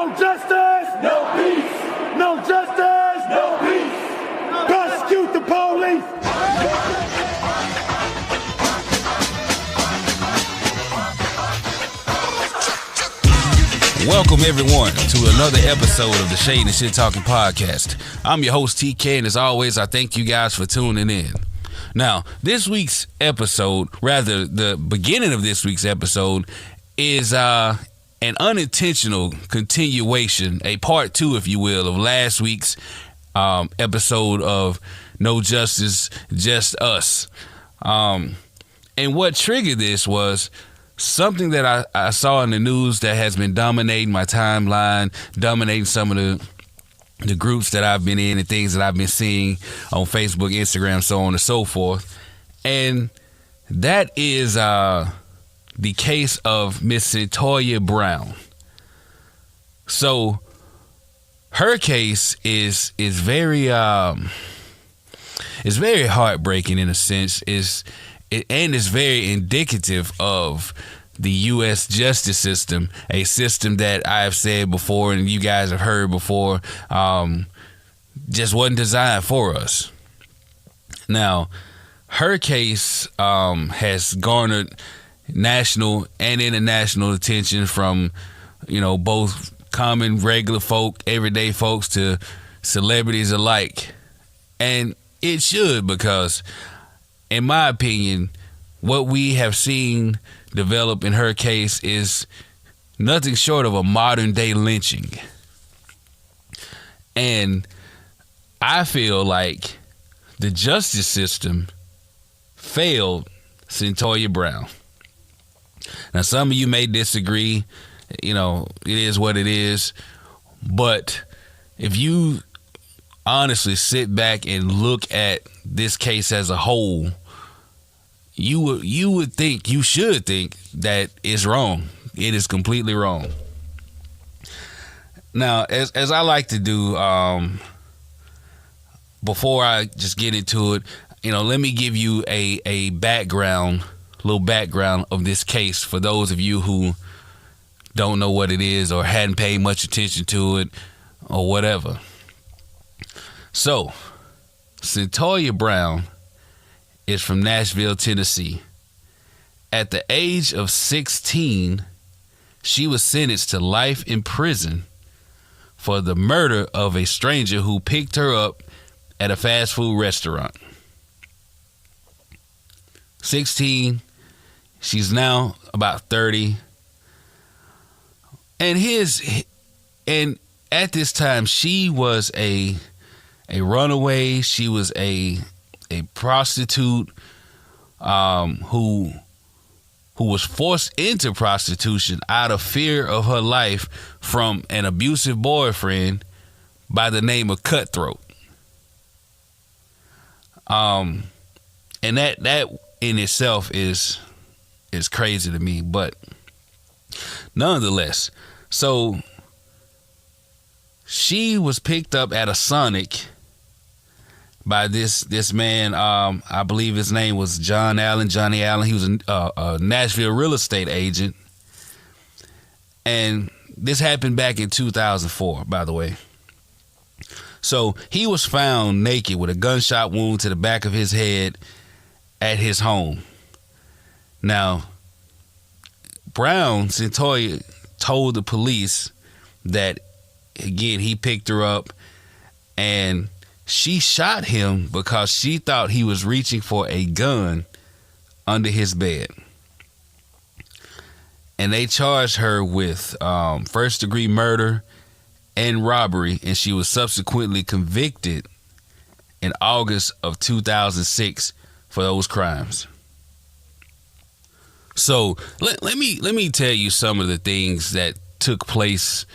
No justice, no peace. No justice, no peace. Prosecute the police. Welcome everyone to another episode of the Shade and Shit Talking Podcast. I'm your host TK, and as always, I thank you guys for tuning in. Now, this week's episode, rather the beginning of this week's episode, is an unintentional continuation, a part two, if you will, of last week's episode of No Justice, Just Us. And what triggered this was something that I saw in the news that has been dominating my timeline, dominating some of the groups that I've been in and things that I've been seeing on Facebook, Instagram, so on and so forth. And that is the case of Miss Cyntoia Brown. So her case is very it's very heartbreaking in a sense. It's very indicative of the U.S. justice system, a system that I've said before and you guys have heard before, just wasn't designed for us. Now, her case has garnered national and international attention from, both common, regular folk, everyday folks to celebrities alike. And it should, because in my opinion, what we have seen develop in her case is nothing short of a modern day lynching. And I feel like the justice system failed Cyntoia Brown. Now, some of you may disagree, it is what it is, but if you honestly sit back and look at this case as a whole, you should think that it's wrong. It is completely wrong. Now, as I like to do, before I just get into it, let me give you a little background of this case for those of you who don't know what it is or hadn't paid much attention to it or whatever. So, Cyntoia Brown is from Nashville, Tennessee. At the age of 16, she was sentenced to life in prison for the murder of a stranger who picked her up at a fast food restaurant. 16, she's now about 30. And at this time, she was a runaway. She was a prostitute who was forced into prostitution out of fear of her life from an abusive boyfriend by the name of Cutthroat. And that in itself is crazy to me, but nonetheless, so she was picked up at a Sonic by this man. I believe his name was Johnny Allen. He was a Nashville real estate agent. And this happened back in 2004, by the way. So he was found naked with a gunshot wound to the back of his head at his home. Now, Cyntoia told the police that, again, he picked her up and she shot him because she thought he was reaching for a gun under his bed. And they charged her with first-degree murder and robbery, and she was subsequently convicted in August of 2006 for those crimes. So let me tell you some of the things that took place,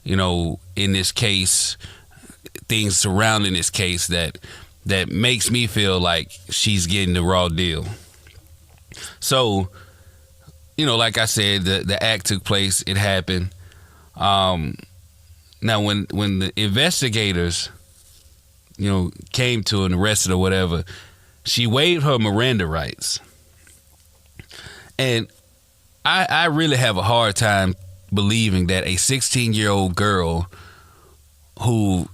in this case, things surrounding this case that makes me feel like she's getting the raw deal. So, like I said, the act took place. It happened. Now, when the investigators, came to her and arrested her or whatever, she waived her Miranda rights. And I really have a hard time believing that a 16-year-old girl who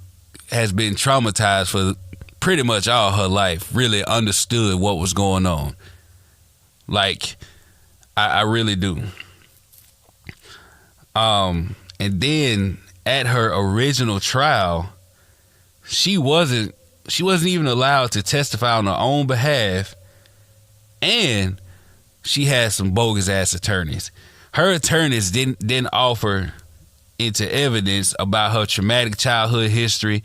has been traumatized for pretty much all her life really understood what was going on. Like, I really do. And then at her original trial, she wasn't even allowed to testify on her own behalf, and she had some bogus ass attorneys. Her attorneys didn't offer into evidence about her traumatic childhood history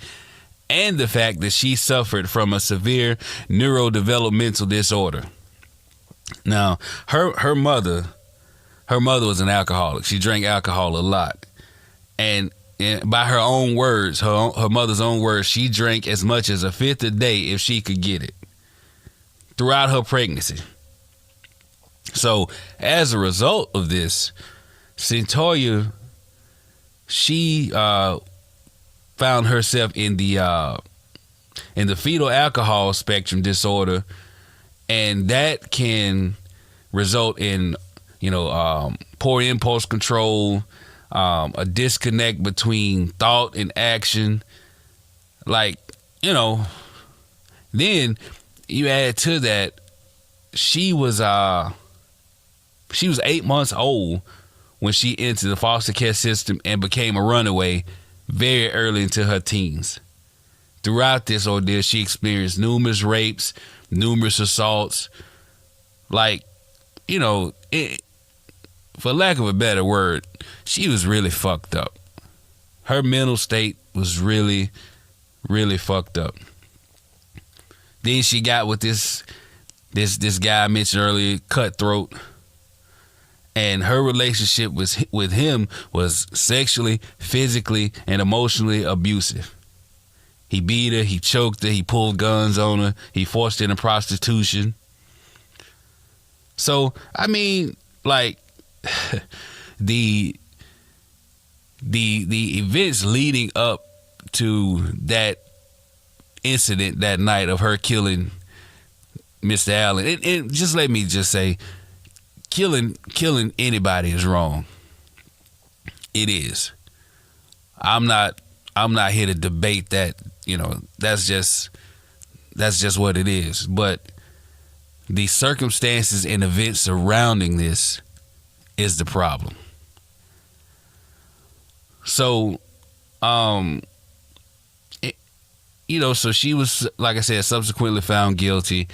and the fact that she suffered from a severe neurodevelopmental disorder. Now, her mother was an alcoholic. She drank alcohol a lot. And by her own words, her mother's own words, she drank as much as a fifth a day if she could get it throughout her pregnancy. So as a result of this, Cyntoia, she found herself in the fetal alcohol spectrum disorder, and that can result in poor impulse control, a disconnect between thought and action. Then you add to that, she was 8 months old when she entered the foster care system and became a runaway very early into her teens. Throughout this ordeal, she experienced numerous rapes, numerous assaults. For lack of a better word, she was really fucked up. Her mental state was really, really fucked up. Then she got with this guy I mentioned earlier, Cutthroat, and her relationship with him was sexually, physically, and emotionally abusive. He beat her, he choked her, he pulled guns on her, he forced her into prostitution. So, the events leading up to that incident that night of her killing Mr. Allen, and just let me just say, killing anybody is wrong. It is. I'm not here to debate that. That's just what it is. But the circumstances and events surrounding this is the problem. So, so she was, like I said, subsequently found guilty,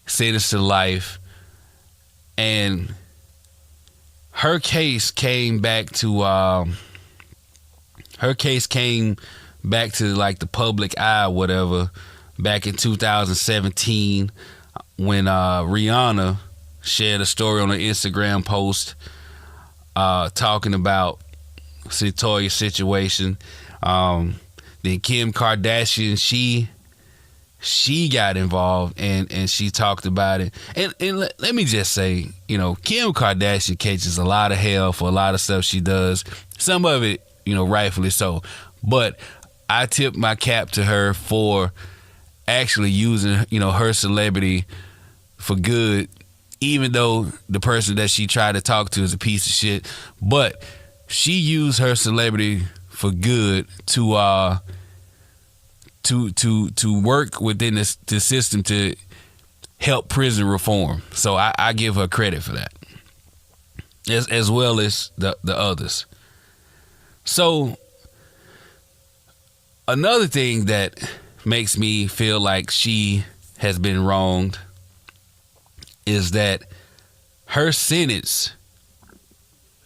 sentenced to life, and her case came back to like the public eye, whatever, back in 2017 when Rihanna shared a story on her Instagram post talking about Cyntoia's situation. Then Kim Kardashian, she got involved and she talked about it. And let me just say, Kim Kardashian catches a lot of hell for a lot of stuff she does. Some of it, rightfully so. But I tip my cap to her for actually using, her celebrity for good, even though the person that she tried to talk to is a piece of shit. But she used her celebrity for good to work within the system to help prison reform. So I give her credit for that, as well as the others. So another thing that makes me feel like she has been wronged is that her sentence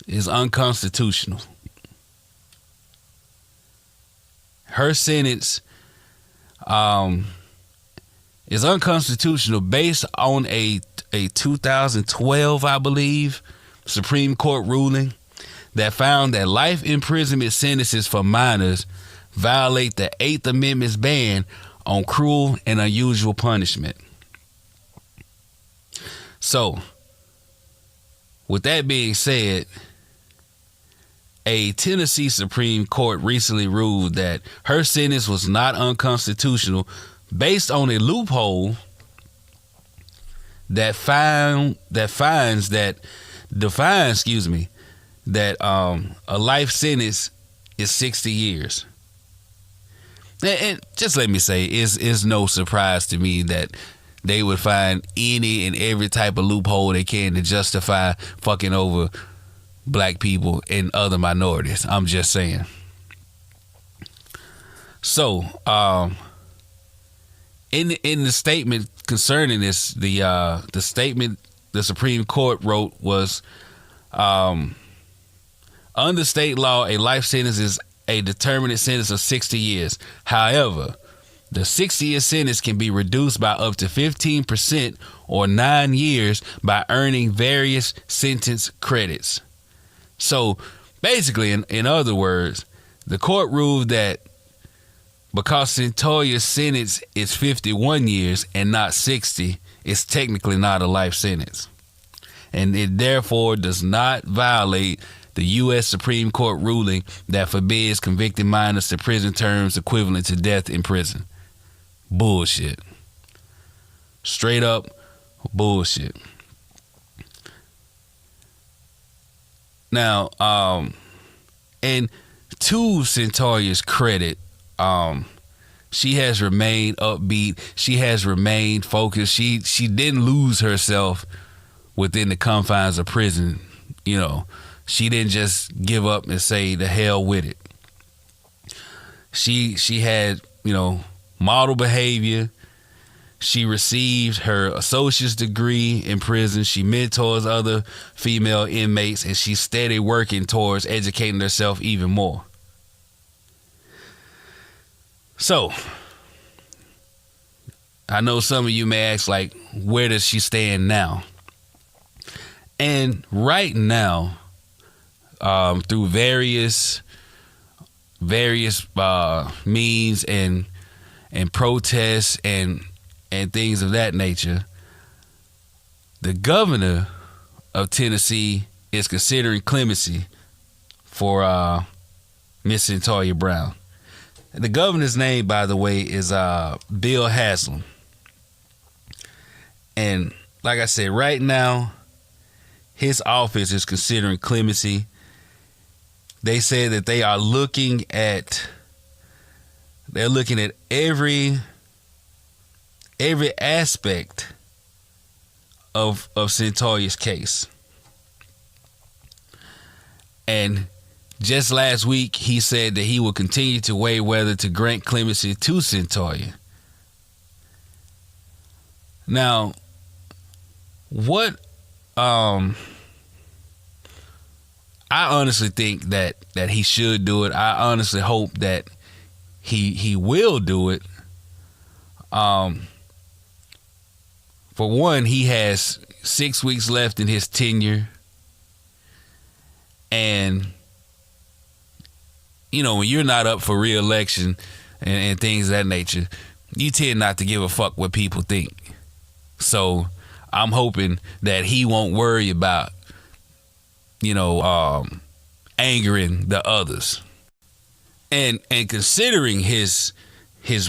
is unconstitutional. Her sentence is unconstitutional based on a 2012, I believe, Supreme Court ruling that found that life imprisonment sentences for minors violate the 8th Amendment's ban on cruel and unusual punishment. So, with that being said, a Tennessee Supreme Court recently ruled that her sentence was not unconstitutional based on a loophole that defines that a life sentence is 60 years. And just let me say, it's no surprise to me that they would find any and every type of loophole they can to justify fucking over black people and other minorities. I'm just saying. So, in the statement concerning this, the statement the Supreme Court wrote was, under state law, a life sentence is a determinate sentence of 60 years. However, the 60-year sentence can be reduced by up to 15% or 9 years by earning various sentence credits. So basically, in other words, the court ruled that because Cyntoia's sentence is 51 years and not 60, it's technically not a life sentence. And it therefore does not violate the U.S. Supreme Court ruling that forbids convicted minors to prison terms equivalent to death in prison. Bullshit. Straight up bullshit. Now, and to Cyntoia's credit, she has remained upbeat. She has remained focused. She didn't lose herself within the confines of prison. You know, she didn't just give up and say the hell with it. She had, you know, model behavior. She received her associate's degree in prison. She mentors other female inmates, and she's steady working towards educating herself even more. So, I know some of you may ask, like, where does she stand now? And right now, through various means and protests and things of that nature, the governor of Tennessee is considering clemency for Miss Cyntoia Brown. The governor's name, by the way, is Bill Haslam. And like I said, right now, his office is considering clemency. They said that they are looking at every aspect of Cyntoia's case. And just last week, he said that he will continue to weigh whether to grant clemency to Cyntoia. Now, what I honestly think that he should do it. I honestly hope that he will do it. For one, he has 6 weeks left in his tenure. And, you know, when you're not up for re-election and things of that nature, you tend not to give a fuck what people think. So I'm hoping that he won't worry about, you know, angering the others. And considering his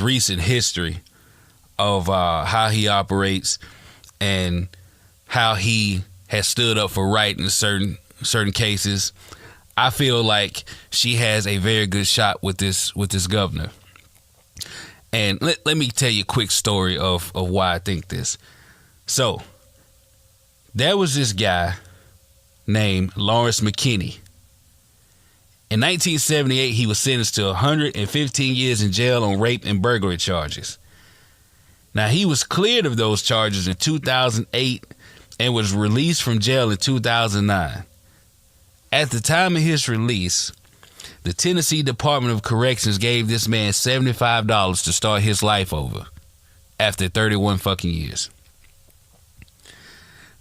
recent history of how he operates and how he has stood up for right in certain cases, I feel like she has a very good shot with this governor. And let me tell you a quick story of why I think this. So, there was this guy named Lawrence McKinney. In 1978, he was sentenced to 115 years in jail on rape and burglary charges. Now, he was cleared of those charges in 2008 and was released from jail in 2009. At the time of his release, the Tennessee Department of Corrections gave this man $75 to start his life over after 31 fucking years.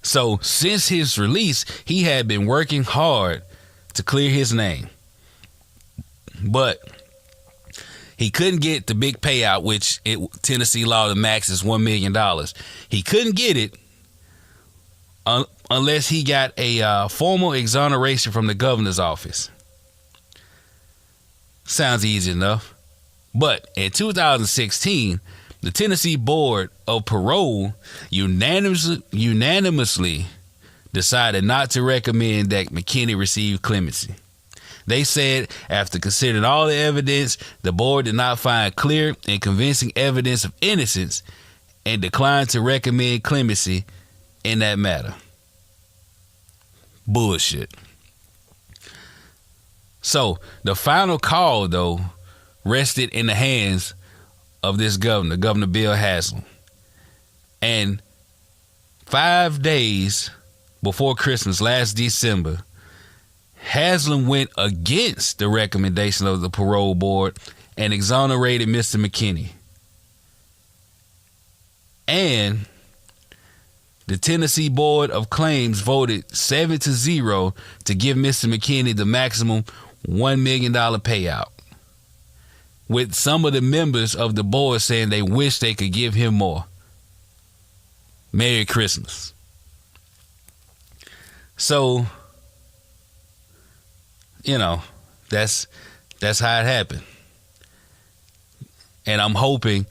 So, since his release, he had been working hard to clear his name. But he couldn't get the big payout, which Tennessee law, the max is $1 million. He couldn't get it unless he got a formal exoneration from the governor's office. Sounds easy enough. But in 2016, the Tennessee Board of Parole unanimously decided not to recommend that McKinney receive clemency. They said after considering all the evidence, the board did not find clear and convincing evidence of innocence and declined to recommend clemency in that matter. Bullshit. So the final call, though, rested in the hands of this governor, Governor Bill Haslam. And 5 days before Christmas, last December, Haslam went against the recommendation of the parole board and exonerated Mr. McKinney. And the Tennessee Board of Claims voted 7-0 to give Mr. McKinney the maximum $1 million payout, with some of the members of the board saying they wish they could give him more. Merry Christmas. So, you know, that's how it happened. And I'm hoping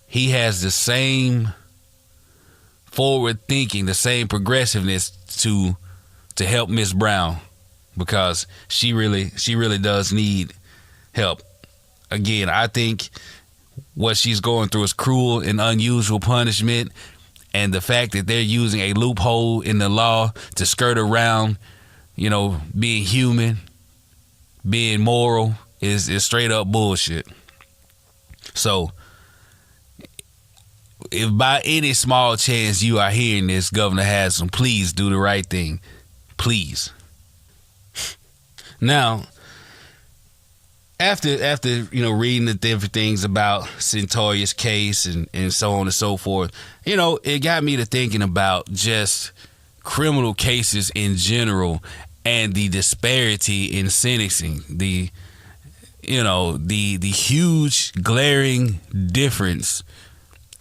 he has the same forward thinking, the same progressiveness to help Miss Brown, because she really does need help. Again, I think what she's going through is cruel and unusual punishment, and the fact that they're using a loophole in the law to skirt around, you know, being human, being moral is straight up bullshit. So, if by any small chance you are hearing this, Governor Haslam, please do the right thing. Please. Now, after you know, reading the different things about Cyntoia's case and so on and so forth, you know, it got me to thinking about just criminal cases in general and the disparity in sentencing, the huge glaring difference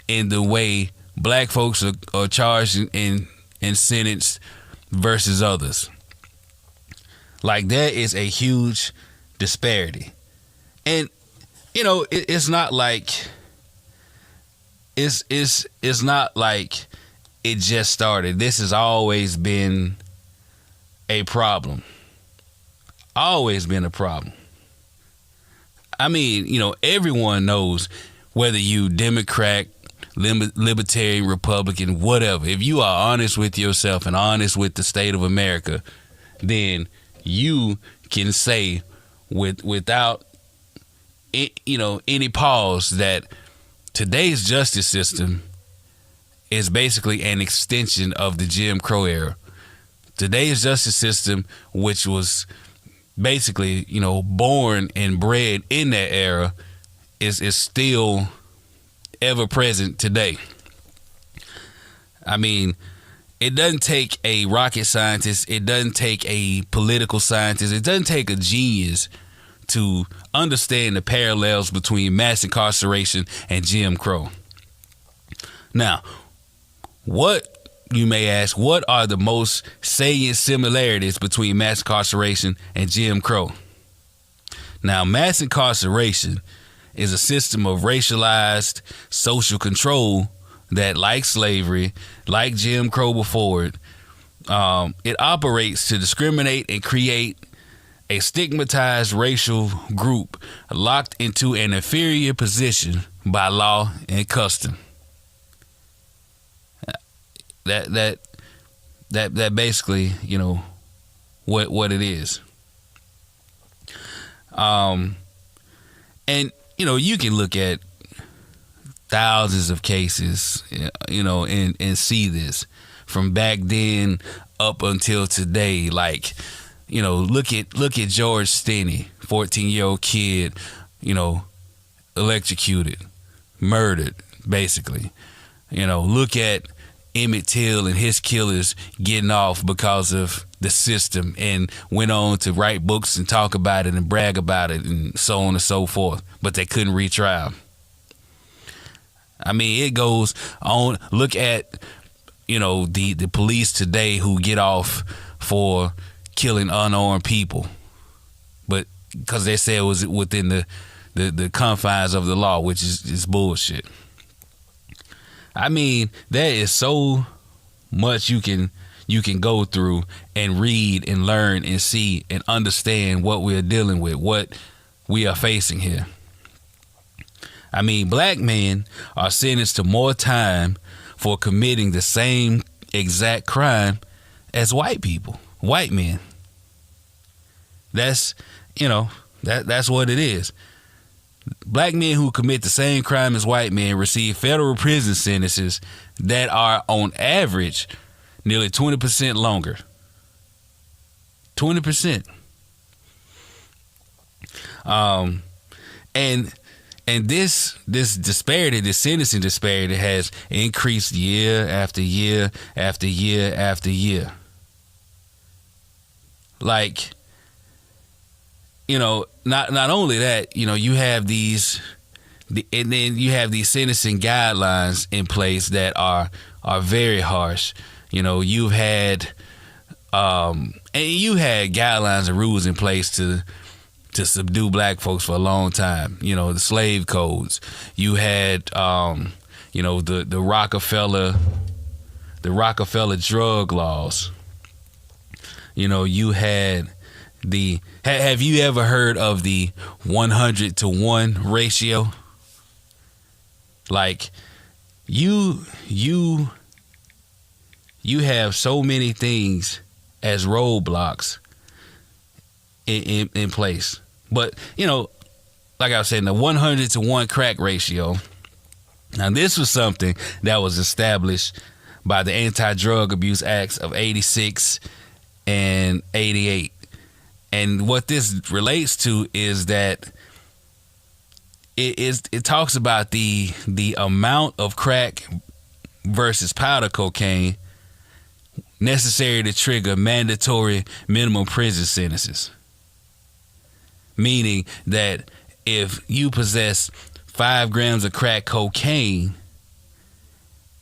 in the way black folks are charged and sentenced versus others. Like, there is a huge disparity. And, you know, it's not like it's not like it just started. This has always been a problem. Always been a problem. I mean, you know, everyone knows, whether you Democrat, Libertarian, Republican, whatever, if you are honest with yourself and honest with the state of America, then you can say without any pause that today's justice system is basically an extension of the Jim Crow era. Today's justice system, which was basically, you know, born and bred in that era, is still ever present today. I mean, it doesn't take a rocket scientist, it doesn't take a political scientist, it doesn't take a genius to understand the parallels between mass incarceration and Jim Crow. Now, you may ask, what are the most salient similarities between mass incarceration and Jim Crow? Now, mass incarceration is a system of racialized social control that, like slavery, like Jim Crow before it, it operates to discriminate and create a stigmatized racial group locked into an inferior position by law and custom. That basically, you know, what it is. And you know, you can look at thousands of cases, you know, and see this from back then up until today. Like, you know, look at George Stinney, 14-year-old kid, you know, electrocuted, murdered, basically. You know, look at Emmett Till and his killers getting off because of the system, and went on to write books and talk about it and brag about it and so on and so forth, but they couldn't retry. I mean, it goes on. Look at, you know, the police today who get off for killing unarmed people, but because they say it was within the confines of the law, which is bullshit. I mean, there is so much you can you can go through and read and learn and see and understand what we're dealing with, what we are facing here. I mean, black men are sentenced to more time for committing the same exact crime as white people, white men. That's, that's what it is. Black men who commit the same crime as white men receive federal prison sentences that are, on average, nearly 20% longer. 20%. And this disparity, this sentencing disparity, has increased year after year after year after year. Like, not only that, you have these, and then you have these sentencing guidelines in place that are very harsh. You've had, and you had guidelines and rules in place to subdue black folks for a long time. The slave codes. You had, the Rockefeller drug laws. You had have you ever heard of the 100-to-1 ratio? Like, you have so many things as roadblocks in place. But, like I was saying, the 100-to-1 crack ratio. Now, this was something that was established by the Anti-Drug Abuse Acts of 86 and 88. And what this relates to is that it talks about the amount of crack versus powder cocaine necessary to trigger mandatory minimum prison sentences. Meaning that if you possess 5 grams of crack cocaine,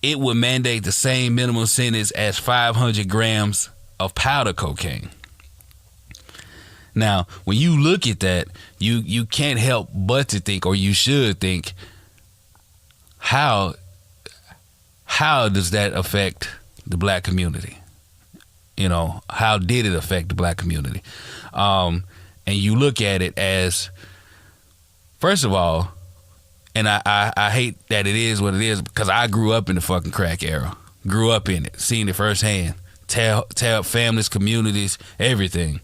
it would mandate the same minimum sentence as 500 grams of powder cocaine. Now, when you look at that, you can't help but to think, or you should think, how does that affect the black community? How did it affect the black community? And you look at it as, first of all, and I hate that it is what it is, because I grew up in the fucking crack era. Grew up in it, seen it firsthand. Tear up families, communities, everything.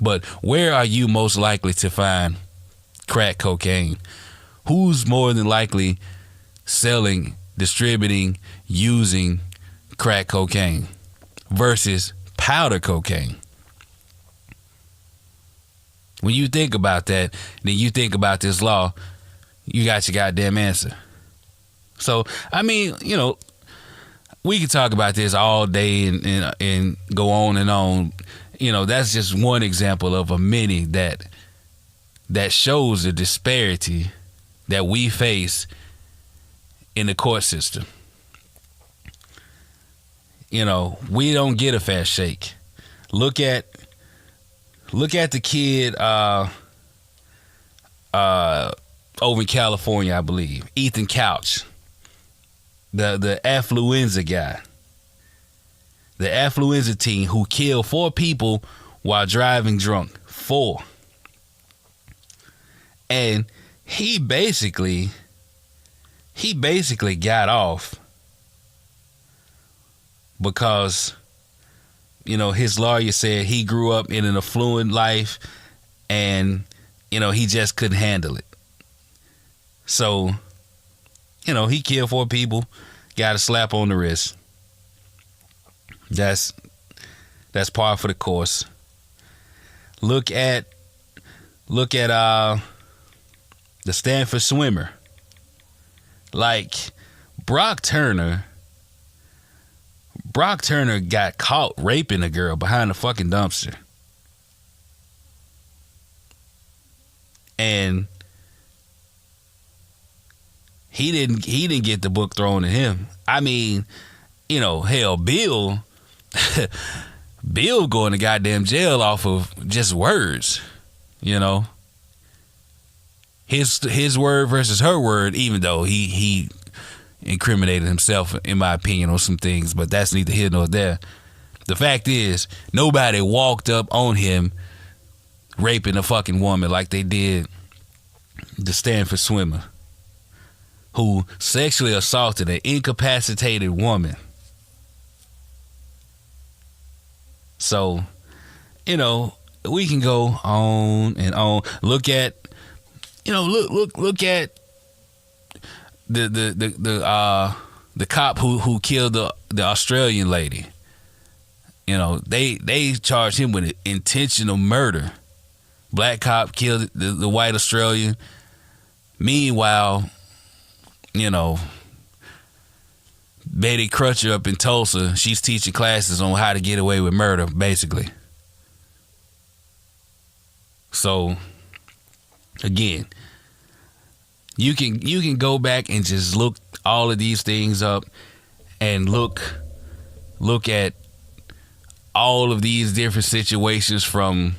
But where are you most likely to find crack cocaine? Who's more than likely selling, distributing, using crack cocaine versus powder cocaine? When you think about that, then you think about this law, you got your goddamn answer. So, I mean, we could talk about this all day and go on and on. That's just one example of a many that shows the disparity that we face in the court system. We don't get a fast shake. Look at the kid over in California, I believe, Ethan Couch, the affluenza guy. The affluenza teen who killed 4 people while driving drunk. 4. And he basically got off because, his lawyer said he grew up in an affluent life and, he just couldn't handle it. So, he killed 4 people, got a slap on the wrist. That's par for the course. Look at the Stanford swimmer. Like, Brock Turner got caught raping a girl behind a fucking dumpster. And he didn't get the book thrown at him. I mean, hell, Bill going to goddamn jail off of just words, his word versus her word, even though he incriminated himself, in my opinion, on some things, but that's neither here nor there. The fact is, nobody walked up on him raping a fucking woman like they did the Stanford swimmer who sexually assaulted an incapacitated woman. So, we can go on and on. Look at the cop who killed the Australian lady. They charged him with intentional murder. Black cop killed the white Australian. Meanwhile, Betty Crutcher up in Tulsa, she's teaching classes on how to get away with murder, basically. So, again, you can go back and just look all of these things up and look at all of these different situations from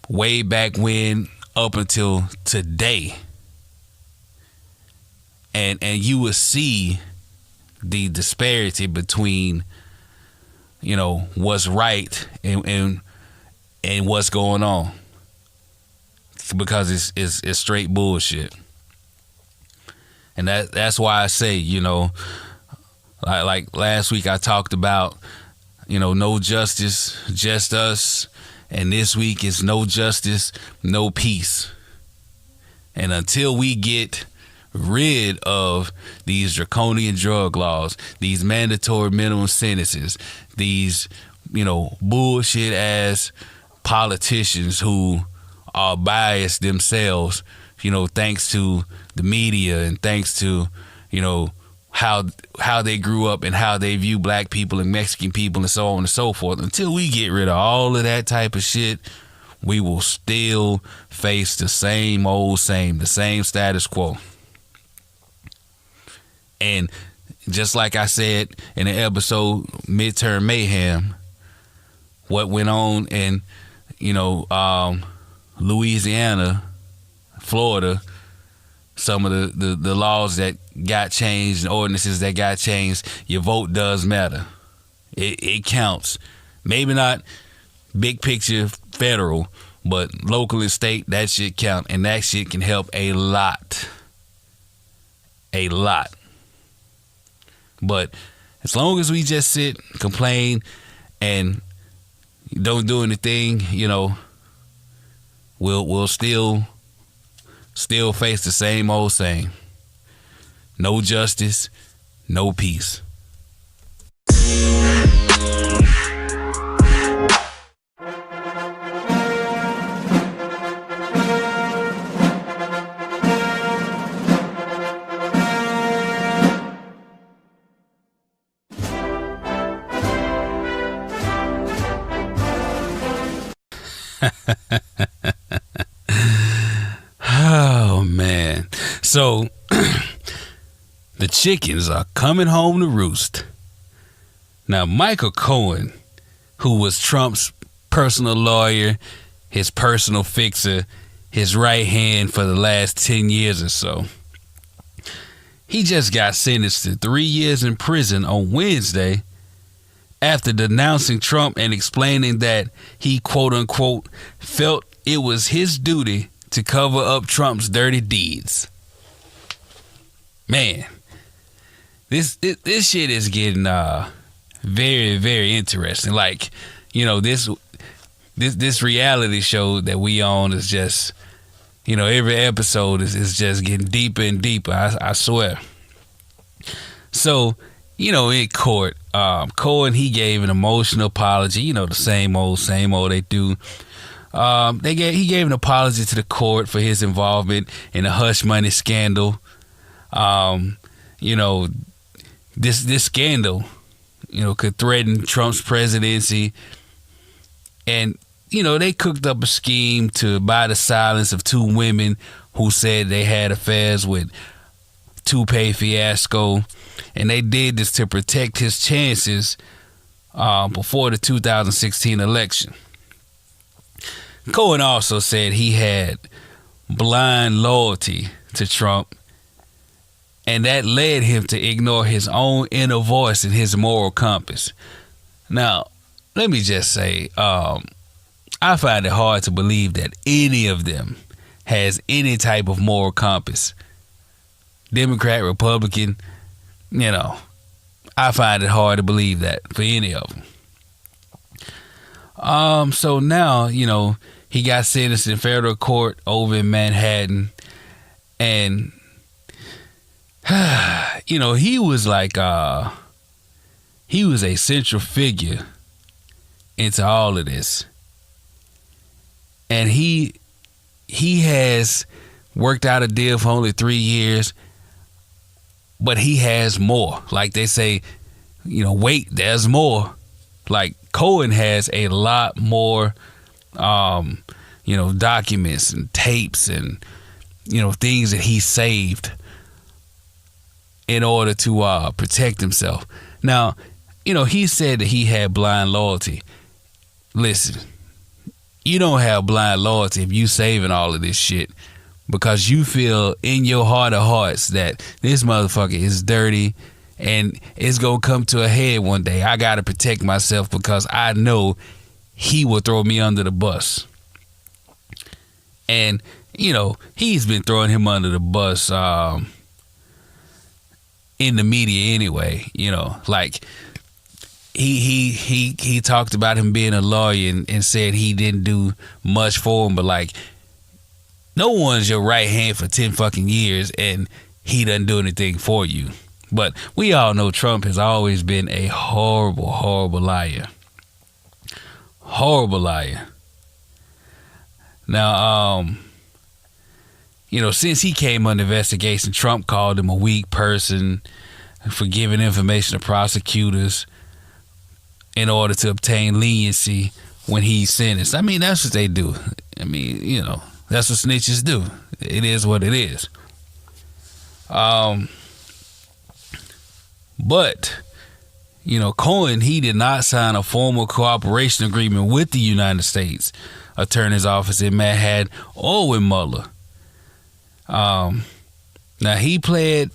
way back when up until today. And you will see the disparity between, what's right and what's going on. Because it's straight bullshit. And that's why I say, like last week I talked about, no justice, just us. And this week is no justice, no peace. And until we get rid of these draconian drug laws, these mandatory minimum sentences, these, bullshit ass politicians who are biased themselves, thanks to the media and thanks to, how they grew up and how they view black people and Mexican people and so on and so forth. Until we get rid of all of that type of shit, we will still face the same the same status quo. And just like I said in the episode Midterm Mayhem, what went on in, Louisiana, Florida, some of the laws that got changed and ordinances that got changed, your vote does matter. It counts. Maybe not big picture federal, but local and state, that shit count. And that shit can help a lot. A lot. But as long as we just sit, complain, and don't do anything, we'll still face the same old same. No justice, no peace. Oh, man. So, the chickens are coming home to roost. Now, Michael Cohen, who was Trump's personal lawyer, his personal fixer, his right hand for the last 10 years or so, he just got sentenced to 3 years in prison on Wednesday after denouncing Trump and explaining that he, quote unquote, felt it was his duty to cover up Trump's dirty deeds. Man, this shit is getting very, very interesting. Like, this reality show that we on is just, every episode is just getting deeper and deeper. I swear. So, in court, Cohen, he gave an emotional apology. The same old they do. He gave an apology to the court for his involvement in the hush money scandal. This scandal, could threaten Trump's presidency. And, they cooked up a scheme to buy the silence of two women who said they had affairs with Toupee Fiasco. And they did this to protect his chances before the 2016 election. Cohen also said he had blind loyalty to Trump, and that led him to ignore his own inner voice and his moral compass. Now, let me just say, I find it hard to believe that any of them has any type of moral compass. Democrat, Republican, I find it hard to believe that for any of them. So now, he got sentenced in federal court over in Manhattan, and he was like he was a central figure into all of this. And he has worked out a deal for only 3 years, but he has more. Like they say, wait, there's more. Like Cohen has a lot more, documents and tapes and, things that he saved in order to protect himself. Now, he said that he had blind loyalty. Listen, you don't have blind loyalty if you saving all of this shit because you feel in your heart of hearts that this motherfucker is dirty and it's going to come to a head one day. I got to protect myself because I know he will throw me under the bus. And, he's been throwing him under the bus in the media anyway, like he talked about him being a lawyer and said he didn't do much for him, but like no one's your right hand for 10 fucking years and he doesn't do anything for you. But we all know Trump has always been a horrible, horrible liar. Horrible liar. Now, since he came under investigation, Trump called him a weak person for giving information to prosecutors in order to obtain leniency when he's sentenced. I mean, that's what they do. I mean, that's what snitches do. It is what it is. But, Cohen, he did not sign a formal cooperation agreement with the United States Attorney's Office in Manhattan or with Mueller. Now, he pled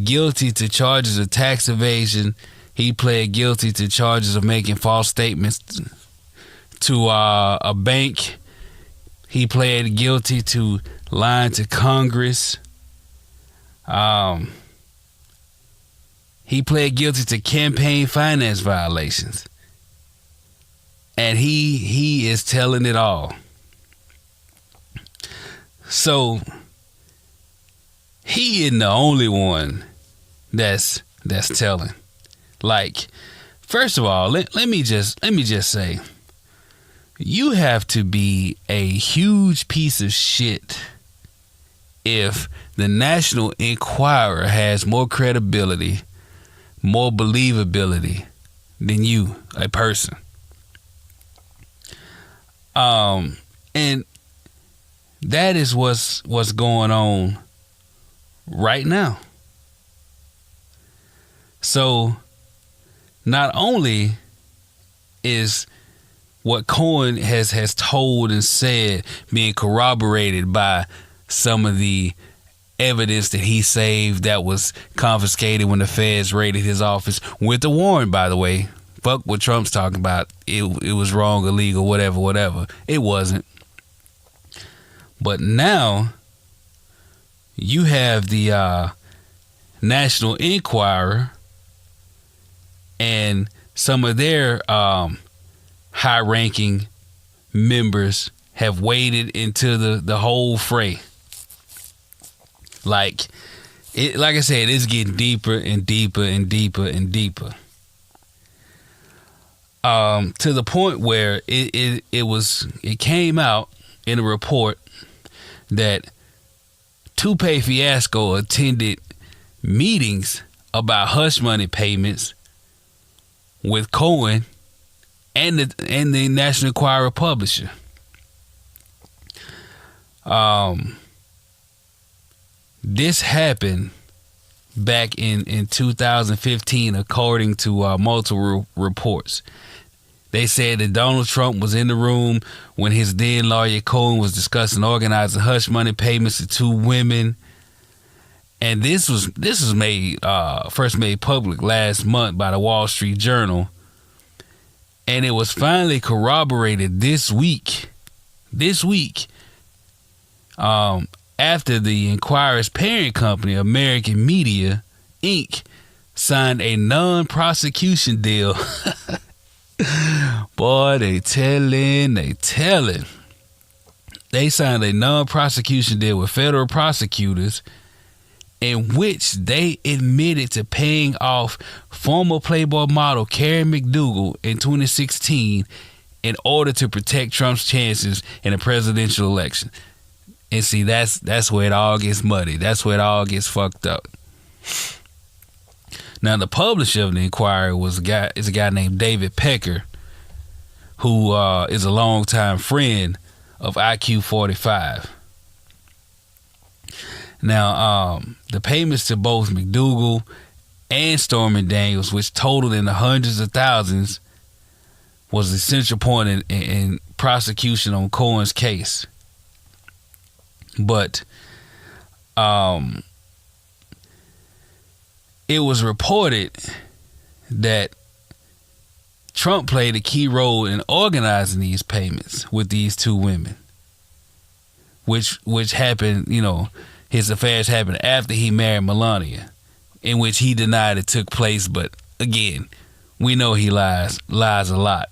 guilty to charges of tax evasion. He pled guilty to charges of making false statements to a bank. He pled guilty to lying to Congress. He pled guilty to campaign finance violations. And he is telling it all. So he isn't the only one that's telling. Like, first of all, let me just say, you have to be a huge piece of shit if the National Enquirer has more credibility, more believability than you, a person. And that is what's going on right now. So not only is what Cohen has told and said being corroborated by some of the evidence that he saved that was confiscated when the feds raided his office with a warrant, by the way. Fuck what Trump's talking about. It was wrong, illegal, whatever. It wasn't. But now you have the National Enquirer and some of their high-ranking members have waded into the whole fray. Like I said, it's getting deeper and deeper and deeper and deeper. To the point where it came out in a report that Toupee Fiasco attended meetings about hush money payments with Cohen and the National Enquirer publisher. This happened back in 2015, according to multiple reports. They said that Donald Trump was in the room when his then lawyer Cohen was discussing organizing hush money payments to two women. And this was made first made public last month by the Wall Street Journal. And it was finally corroborated this week. After the Enquirer's parent company, American Media, Inc., signed a non-prosecution deal. Boy, they telling. They signed a non-prosecution deal with federal prosecutors in which they admitted to paying off former Playboy model Karen McDougal in 2016 in order to protect Trump's chances in a presidential election. And see, that's where it all gets muddy. That's where it all gets fucked up. Now, the publisher of the Enquirer is a guy named David Pecker, who is a longtime friend of IQ 45. Now, the payments to both McDougal and Stormy Daniels, which totaled in the hundreds of thousands, was the central point in prosecution on Cohen's case. But it was reported that Trump played a key role in organizing these payments with these two women, which happened, his affairs happened after he married Melania, in which he denied it took place. But again, we know he lies a lot.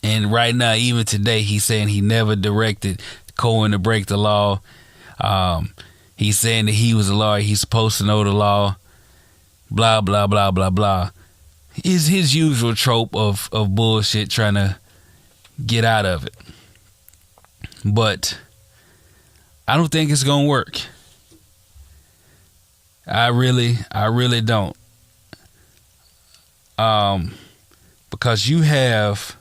And right now, even today, he's saying he never directed Cohen to break the law. He's saying that he was a lawyer. He's supposed to know the law. Blah, blah, blah, blah, blah. His usual trope of bullshit, trying to get out of it. But I don't think it's going to work. I really don't. Because you have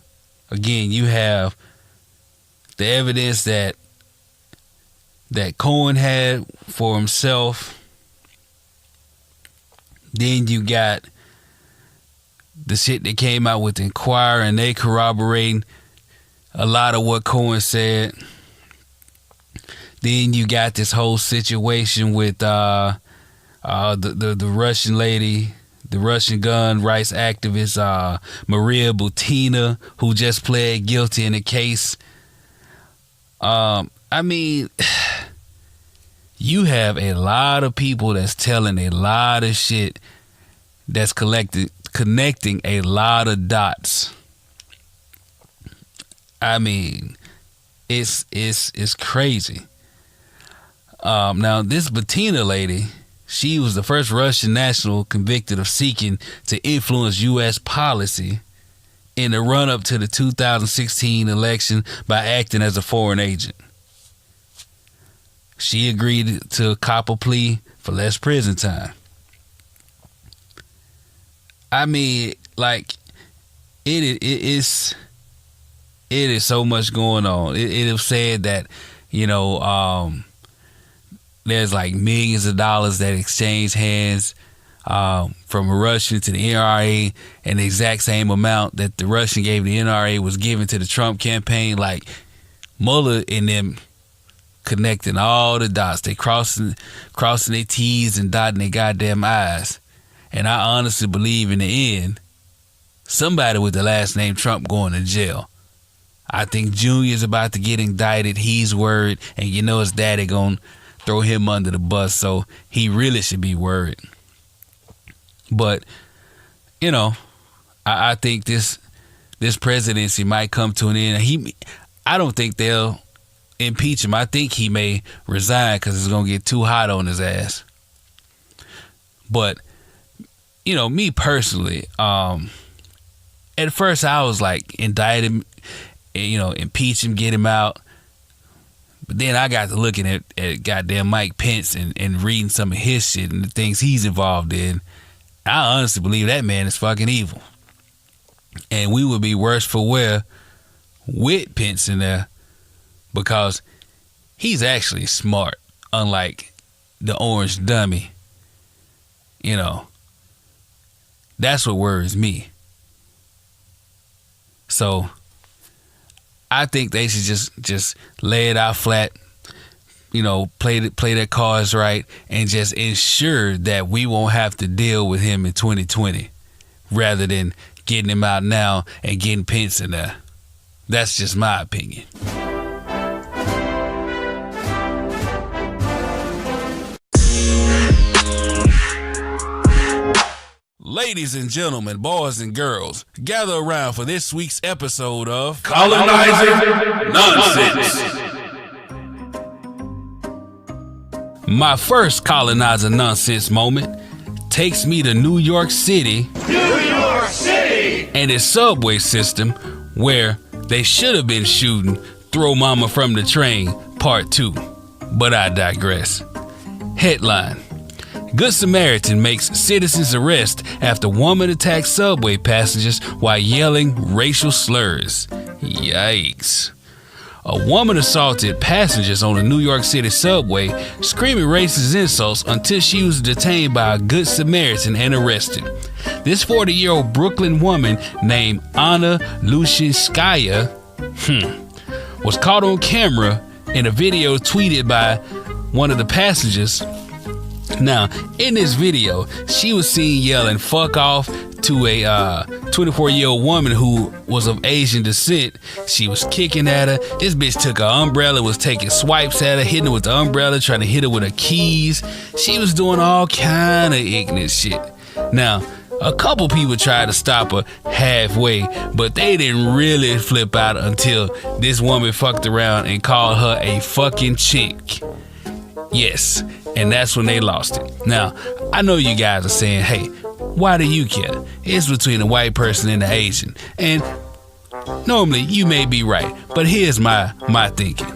the evidence that Cohen had for himself. Then you got the shit that came out with the Enquirer, and they corroborating a lot of what Cohen said. Then you got this whole situation with the Russian lady, the Russian gun rights activist Maria Butina, who just pled guilty in the case. I mean, you have a lot of people that's telling a lot of shit that's connecting a lot of dots. I mean, it's crazy. Now, this Butina lady, she was the first Russian national convicted of seeking to influence U.S. policy in the run-up to the 2016 election by acting as a foreign agent. She agreed to cop a plea for less prison time. I mean, like, it is so much going on. It is said that, there's like millions of dollars that exchange hands from Russia to the NRA, and the exact same amount that the Russian gave the NRA was given to the Trump campaign. Like, Mueller and them connecting all the dots. They crossing their T's and dotting their goddamn I's. And I honestly believe in the end, somebody with the last name Trump going to jail. I think Junior's about to get indicted. He's worried, and his daddy gonna throw him under the bus, so he really should be worried. But, I think this presidency might come to an end. I don't think they'll impeach him. I think he may resign because it's going to get too hot on his ass. But, me personally, at first I was like, indict him, impeach him, get him out. But then I got to looking at goddamn Mike Pence and reading some of his shit and the things he's involved in. I honestly believe that man is fucking evil. And we would be worse for wear with Pence in there, because he's actually smart, unlike the orange dummy. That's what worries me. So I think they should just lay it out flat, play their cards right, and just ensure that we won't have to deal with him in 2020, rather than getting him out now and getting Pence in there. That's just my opinion. Ladies and gentlemen, boys and girls, gather around for this week's episode of Colonizing Nonsense. My first colonizing nonsense moment takes me to New York City. New York City! And its subway system, where they should have been shooting Throw Mama from the Train, Part 2. But I digress. Headline: Good Samaritan makes citizens arrest after woman attacks subway passengers while yelling racial slurs. Yikes. A woman assaulted passengers on the New York City subway, screaming racist insults until she was detained by a Good Samaritan and arrested. This 40-year-old Brooklyn woman named Anna Lushinskaya was caught on camera in a video tweeted by one of the passengers. Now, in this video, she was seen yelling "fuck off" to a 24-year-old woman who was of Asian descent. She was kicking at her. This bitch took her umbrella, was taking swipes at her, hitting her with the umbrella, trying to hit her with her keys. She was doing all kind of ignorant shit. Now, a couple people tried to stop her halfway, but they didn't really flip out until this woman fucked around and called her a fucking chick. Yes, and that's when they lost it. Now, I know you guys are saying, hey, why do you care? It's between a white person and an Asian. And normally you may be right, but here's my thinking.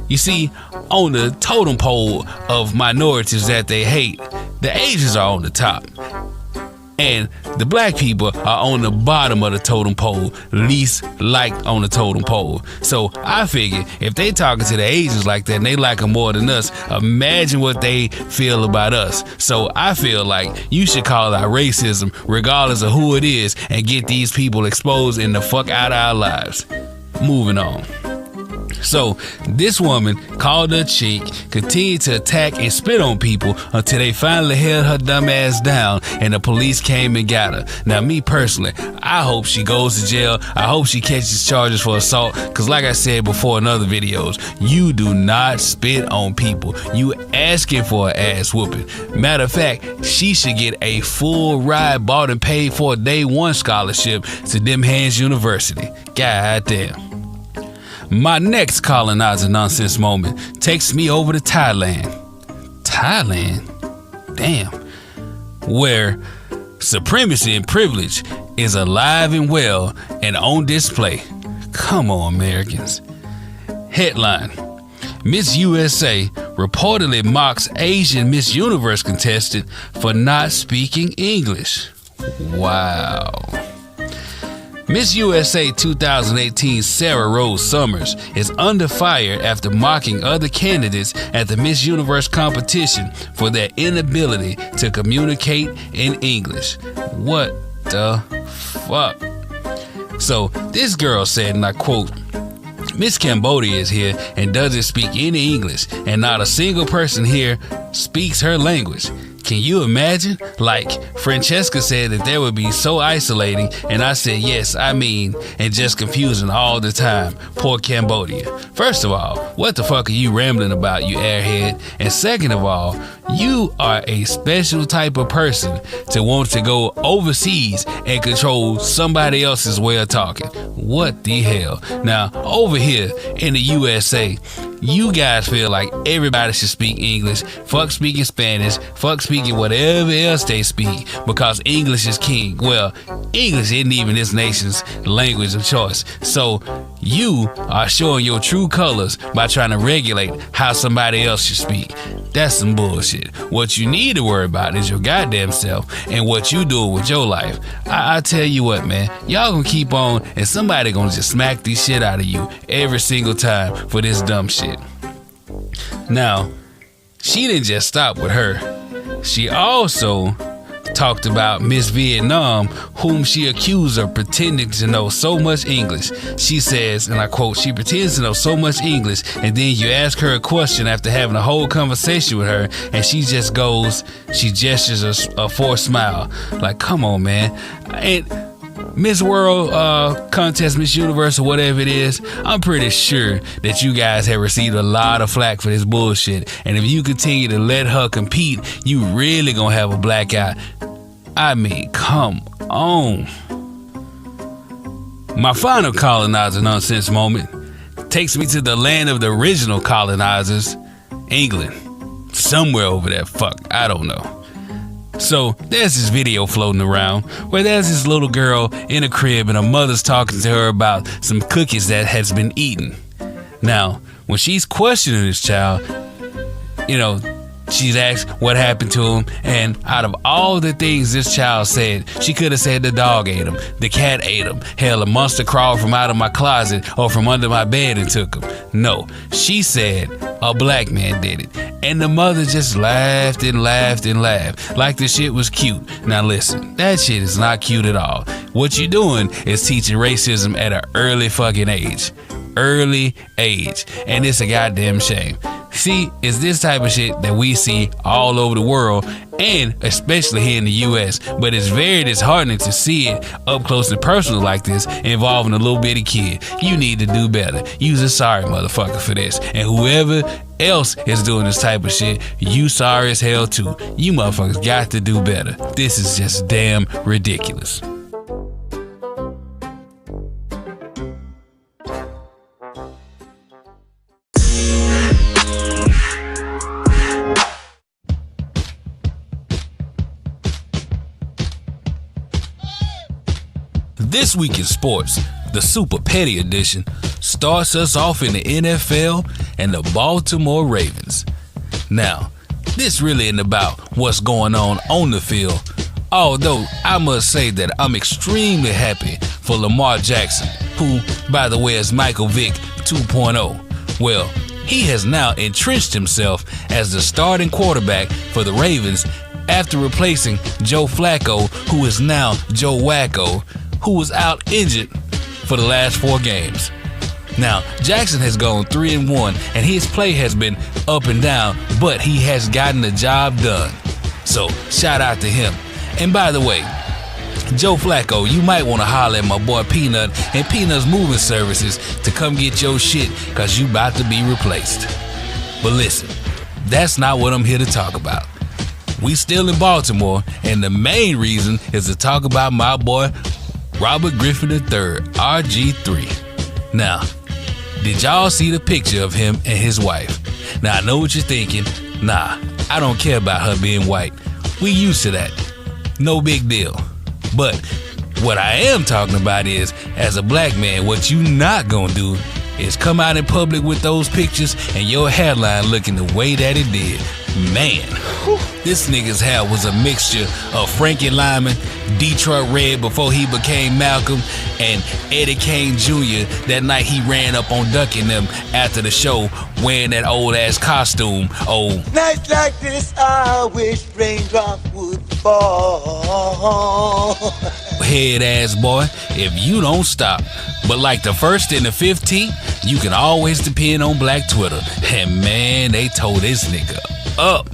You see, on the totem pole of minorities that they hate, the Asians are on the top. And the black people are on the bottom of the totem pole, least liked on the totem pole. So I figure if they talking to the Asians like that and they like them more than us, imagine what they feel about us. So I feel like you should call out racism regardless of who it is and get these people exposed and the fuck out of our lives. Moving on. So this woman called her chick, continued to attack and spit on people until they finally held her dumb ass down and the police came and got her. Now, me personally, I hope she goes to jail. I hope she catches charges for assault, because like I said before in other videos, you do not spit on people. You asking for an ass whooping. Matter of fact, she should get a full ride bought and paid for a day one scholarship to Dem Hands University. God damn. My next colonizing nonsense moment takes me over to Thailand. Thailand? Damn. Where supremacy and privilege is alive and well and on display. Come on, Americans. Headline: Miss USA reportedly mocks Asian Miss Universe contestant for not speaking English. Wow. Miss USA 2018 Sarah Rose Summers is under fire after mocking other candidates at the Miss Universe competition for their inability to communicate in English. What the fuck? So this girl said, and I quote, "Miss Cambodia is here and doesn't speak any English, and not a single person here speaks her language. Can you imagine? Like, Francesca said that that would be so isolating, and I said, yes, I mean, and just confusing all the time. Poor Cambodia. First of all, what the fuck are you rambling about, you airhead? And second of all, you are a special type of person to want to go overseas and control somebody else's way of talking. What the hell? Now, over here in the USA, you guys feel like everybody should speak English, fuck speaking Spanish, fuck speaking whatever else they speak, because English is king. Well, English isn't even this nation's language of choice. So you are showing your true colors by trying to regulate how somebody else should speak. That's some bullshit. What you need to worry about is your goddamn self and what you doing with your life. I tell you what, man, y'all gonna keep on and somebody gonna just smack the shit out of you every single time for this dumb shit. Now, she didn't just stop with her. She also talked about Miss Vietnam, whom she accused of pretending to know so much English. She says, and I quote, "She pretends to know so much English, and then you ask her a question after having a whole conversation with her, and she just goes, she gestures a forced smile." Like, come on, man. And Miss World contest, Miss Universe, or whatever it is, I'm pretty sure that you guys have received a lot of flack for this bullshit. And if you continue to let her compete, you really gonna have a blackout. I mean, come on. My final colonizer nonsense moment takes me to the land of the original colonizers, England. Somewhere over there, I don't know. So there's this video floating around where there's this little girl in a crib and her mother's talking to her about some cookies that has been eaten. Now, when she's questioning this child, she's asked what happened to him, and out of all the things this child said, she could have said the dog ate him, the cat ate him, hell, a monster crawled from out of my closet or from under my bed and took him. No, she said a black man did it. And the mother just laughed and laughed and laughed like the shit was cute. Now listen, that shit is not cute at all. What you're doing is teaching racism at an early fucking age. Early age. And it's a goddamn shame. See, it's this type of shit that we see all over the world, and especially here in the U.S. But it's very disheartening to see it up close and personal like this, involving a little bitty kid. You need to do better. You's a sorry motherfucker for this. And whoever else is doing this type of shit, you sorry as hell too. You motherfuckers got to do better. This is just damn ridiculous. This week in sports, the Super Petty edition starts us off in the NFL and the Baltimore Ravens. Now, this really isn't about what's going on the field, although I must say that I'm extremely happy for Lamar Jackson, who, by the way, is Michael Vick 2.0. Well, he has now entrenched himself as the starting quarterback for the Ravens after replacing Joe Flacco, who is now Joe Wacko, who was out injured for the last 4 games. Now, Jackson has gone 3-1, and his play has been up and down, but he has gotten the job done. So, shout out to him. And by the way, Joe Flacco, you might want to holler at my boy Peanut and Peanut's Moving Services to come get your shit, cause you about to be replaced. But listen, that's not what I'm here to talk about. We still in Baltimore, and the main reason is to talk about my boy Robert Griffin III, RG3. Now, did y'all see the picture of him and his wife? Now, I know what you're thinking. Nah, I don't care about her being white. We used to that. No big deal. But what I am talking about is, as a black man, what you not gonna do is come out in public with those pictures and your hairline looking the way that it did. Man, this nigga's hair was a mixture of Frankie Lyman, Detroit Red before he became Malcolm, and Eddie Kane Jr. that night he ran up on Duck and them after the show wearing that old ass costume. Oh, nights like this I wish raindrops would fall. Head ass boy, if you don't stop. But like the 1st and the 15th, you can always depend on Black Twitter. And man, they tore this nigga up.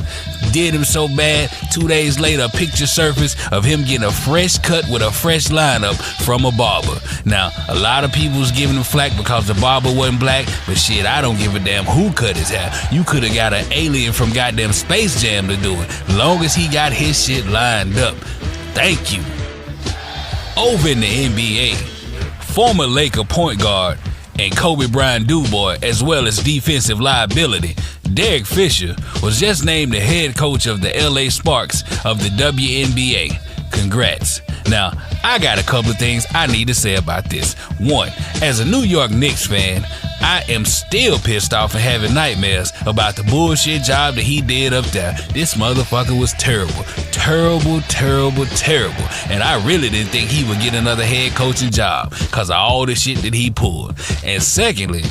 Did him so bad, 2 days later a picture surfaced of him getting a fresh cut with a fresh lineup from a barber. Now, a lot of people was giving him flack because the barber wasn't black, but shit, I don't give a damn who cut his hair. You could have got an alien from goddamn Space Jam to do it, long as he got his shit lined up. Thank you. Over in the NBA, former Laker point guard and Kobe Bryant do-boy, as well as defensive liability, Derek Fisher was just named the head coach of the LA Sparks of the WNBA. Congrats. Now, I got a couple of things I need to say about this. One, as a New York Knicks fan, I am still pissed off and having nightmares about the bullshit job that he did up there. This motherfucker was terrible. Terrible, terrible, terrible. And I really didn't think he would get another head coaching job because of all the shit that he pulled. And secondly,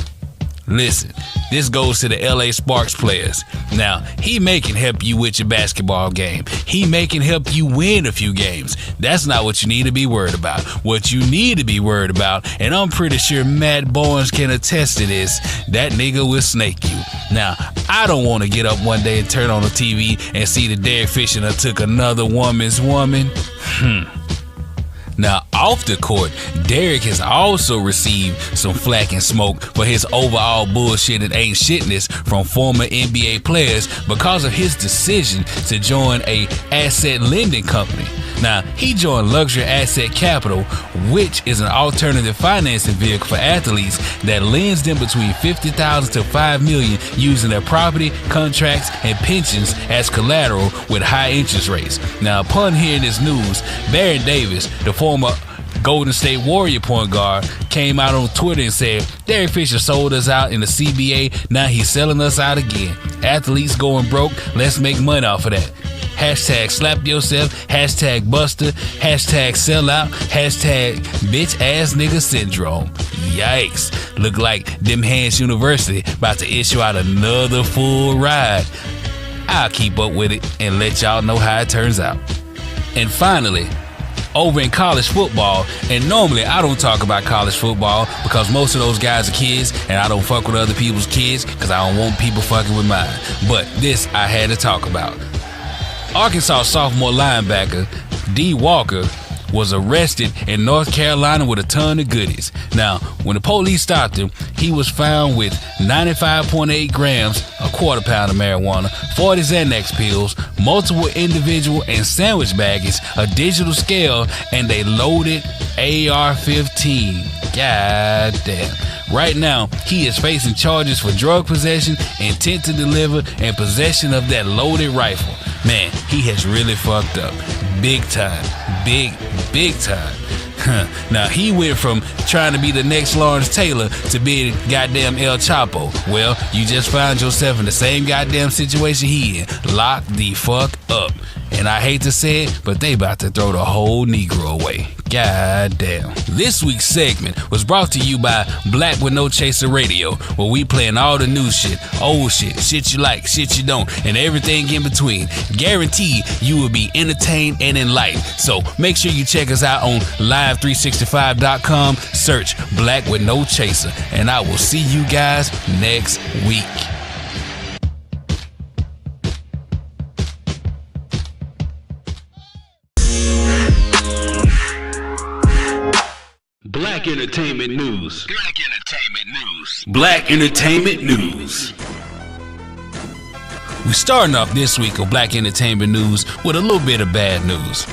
listen, this goes to the LA Sparks players. Now, he may can help you with your basketball game. He may can help you win a few games. That's not what you need to be worried about. What you need to be worried about, and I'm pretty sure Matt Barnes can attest to this, that nigga will snake you. Now, I don't want to get up one day and turn on the TV and see the Derek Fisher that took another woman's woman. Now, off the court, Derek has also received some flack and smoke for his overall bullshit and ain't shitness from former NBA players because of his decision to join a asset lending company. Now, he joined Luxury Asset Capital, which is an alternative financing vehicle for athletes that lends them between $50,000 to $5 million using their property, contracts, and pensions as collateral with high interest rates. Now, upon hearing this news, Baron Davis, the former Golden State Warrior point guard, came out on Twitter and said, Derek Fisher sold us out in the CBA, now he's selling us out again. Athletes going broke, let's make money off of that. Hashtag slap yourself, hashtag buster, hashtag sellout, hashtag bitch ass nigga syndrome. Yikes. Look like Them Hands University about to issue out another full ride. I'll keep up with it and let y'all know how it turns out. And finally, over in college football, and normally I don't talk about college football because most of those guys are kids and I don't fuck with other people's kids because I don't want people fucking with mine. But this I had to talk about. Arkansas sophomore linebacker D. Walker was arrested in North Carolina with a ton of goodies. Now, when the police stopped him, he was found with 95.8 grams, a quarter pound of marijuana, 40 Xanax pills, multiple individual and sandwich baggies, a digital scale, and a loaded AR-15. God damn. Right now, he is facing charges for drug possession, intent to deliver, and possession of that loaded rifle. Man, he has really fucked up. Big time. Big time. Now, he went from trying to be the next Lawrence Taylor to being goddamn El Chapo. Well, you just found yourself in the same goddamn situation he in. Locked the fuck up. And I hate to say it, but they about to throw the whole Negro away. God damn. This week's segment was brought to you by Black with No Chaser Radio, where we playing all the new shit, old shit, shit you like, shit you don't, and everything in between. Guaranteed you will be entertained and enlightened. So make sure you check us out on live365.com. Search Black with No Chaser, and I will see you guys next week. Black Entertainment News. Black Entertainment News. We're starting off this week of Black Entertainment News with a little bit of bad news.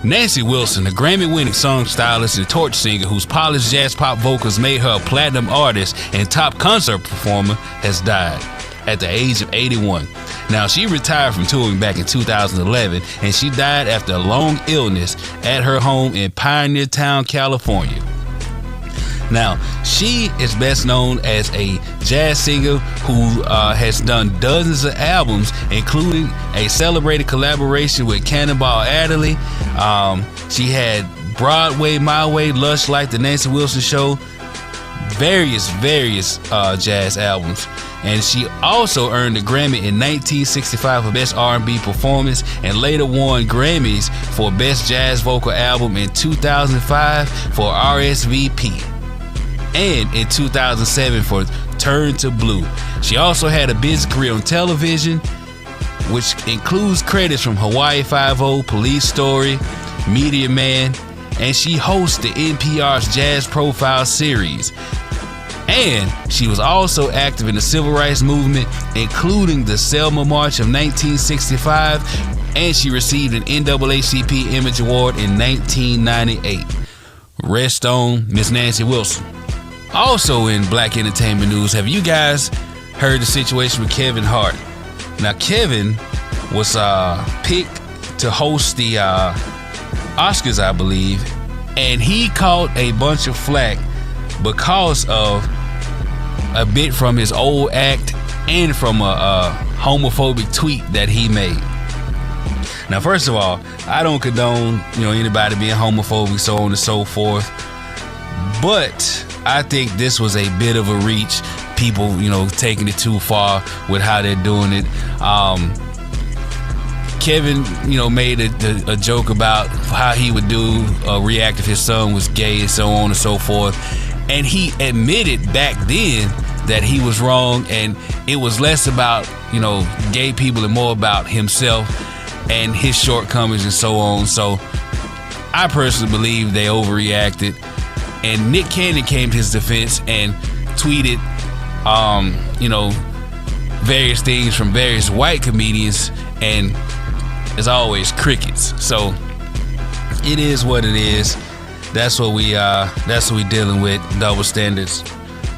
Nancy Wilson, the Grammy-winning song stylist and torch singer whose polished jazz pop vocals made her a platinum artist and top concert performer, has died at the age of 81. Now, she retired from touring back in 2011, and she died after a long illness at her home in Pioneer Town, California. Now, she is best known as a jazz singer who has done dozens of albums, including a celebrated collaboration with Cannonball Adderley. She had Broadway, My Way, Lush Like, The Nancy Wilson Show, various jazz albums. And she also earned a Grammy in 1965 for Best R&B Performance and later won Grammys for Best Jazz Vocal Album in 2005 for RSVP. And in 2007 for Turn to Blue. She also had a busy career on television, which includes credits from Hawaii Five-0, Police Story, Media Man, and she hosts the NPR's Jazz Profile series. And she was also active in the civil rights movement, including the Selma March of 1965, and she received an NAACP Image Award in 1998. Rest on Miss Nancy Wilson. Also in Black Entertainment News, have you guys heard the situation with Kevin Hart? Now, Kevin was picked to host the Oscars, I believe, and he caught a bunch of flack because of a bit from his old act and from a homophobic tweet that he made. Now, first of all, I don't condone anybody being homophobic, so on and so forth, but I think this was a bit of a reach. People, taking it too far with how they're doing it. Kevin, made a joke about how he would react if his son was gay and so on and so forth. And he admitted back then that he was wrong, and it was less about, gay people and more about himself and his shortcomings and so on. So I personally believe they overreacted. And Nick Cannon came to his defense and tweeted, various things from various white comedians, and as always, crickets. So it is what it is. That's what we dealing with, double standards.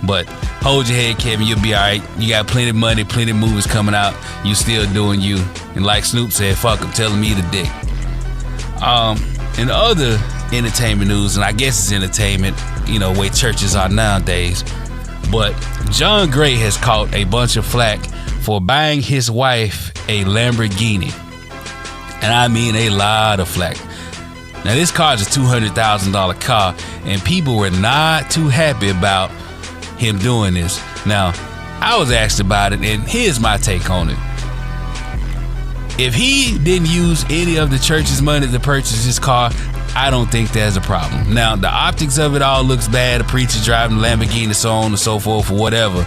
But hold your head, Kevin. You'll be all right. You got plenty of money, plenty of movies coming out. You still doing you. And like Snoop said, fuck him, telling me the dick. In other entertainment news, and I guess it's entertainment, way churches are nowadays, but John Gray has caught a bunch of flack for buying his wife a Lamborghini. And I mean a lot of flack. Now, this car is a $200,000 car, and people were not too happy about him doing this. Now, I was asked about it, and here's my take on it. If he didn't use any of the church's money to purchase this car, I don't think there's a problem. Now, the optics of it all looks bad. A preacher driving a Lamborghini, so on and so forth, or whatever.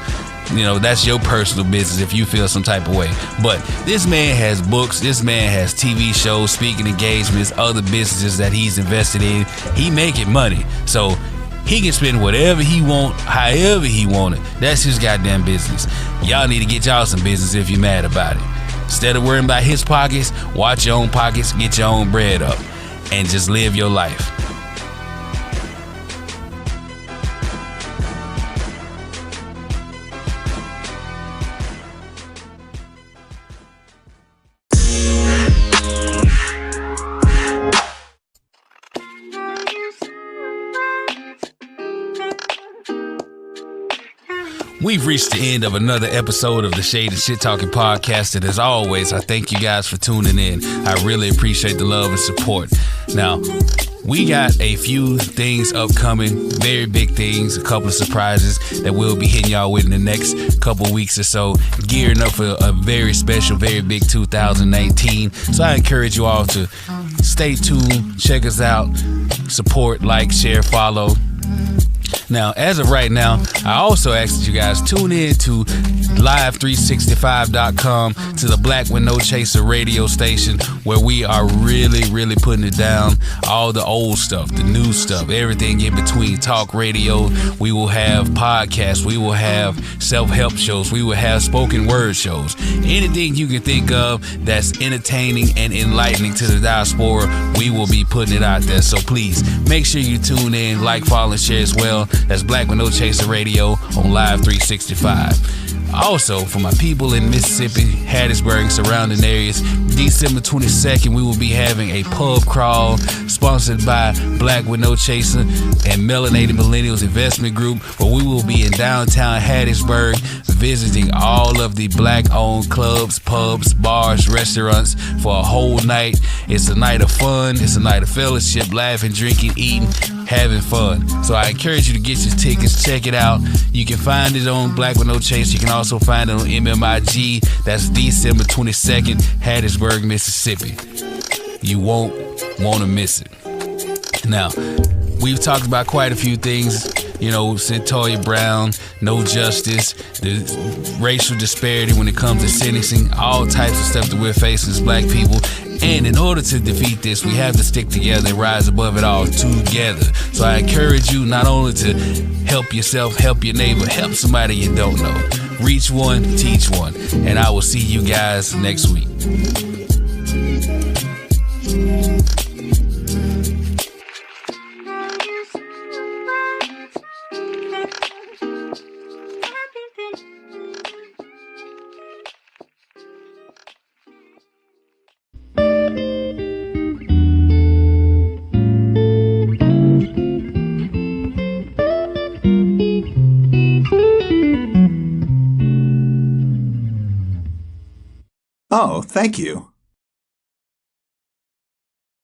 That's your personal business if you feel some type of way. But this man has books. This man has TV shows, speaking engagements, other businesses that he's invested in. He making money. So he can spend whatever he want, however he want it. That's his goddamn business. Y'all need to get y'all some business if you're mad about it. Instead of worrying about his pockets, watch your own pockets, get your own bread up, and just live your life. We've reached the end of another episode of the Shade and Shit Talking Podcast, and as always, I thank you guys for tuning in. I really appreciate the love and support. Now, we got a few things upcoming, very big things, a couple of surprises that we'll be hitting y'all with in the next couple weeks or so, gearing up for a very special, very big 2019. So I encourage you all to stay tuned, check us out, support, like, share, follow. Now, as of right now, I also ask that you guys tune in to live365.com, to the Black with No Chaser radio station, where we are really, really putting it down. All the old stuff, the new stuff, everything in between. Talk radio. We will have podcasts. We will have self-help shows. We will have spoken word shows. Anything you can think of that's entertaining and enlightening to the diaspora, we will be putting it out there. So please, make sure you tune in, like, follow, and share as well. That's Black with No Chaser Radio on Live 365. Also, for my people in Mississippi, Hattiesburg, and surrounding areas, December 22nd, we will be having a pub crawl sponsored by Black with No Chaser and Melanated Millennials Investment Group, where we will be in downtown Hattiesburg visiting all of the black-owned clubs, pubs, bars, restaurants for a whole night. It's a night of fun. It's a night of fellowship, laughing, drinking, eating, having fun. So I encourage you to get your tickets, check it out. You can find it on Black with No Chaser. You can also find it on MMIG. That's December 22nd, Hattiesburg, Mississippi. You won't want to miss it. Now, we've talked about quite a few things. Cyntoia Brown, no justice, the racial disparity when it comes to sentencing, all types of stuff that we're facing as black people. And in order to defeat this, we have to stick together and rise above it all together. So I encourage you not only to help yourself, help your neighbor, help somebody you don't know. Reach one, teach one. And I will see you guys next week. Oh, thank you.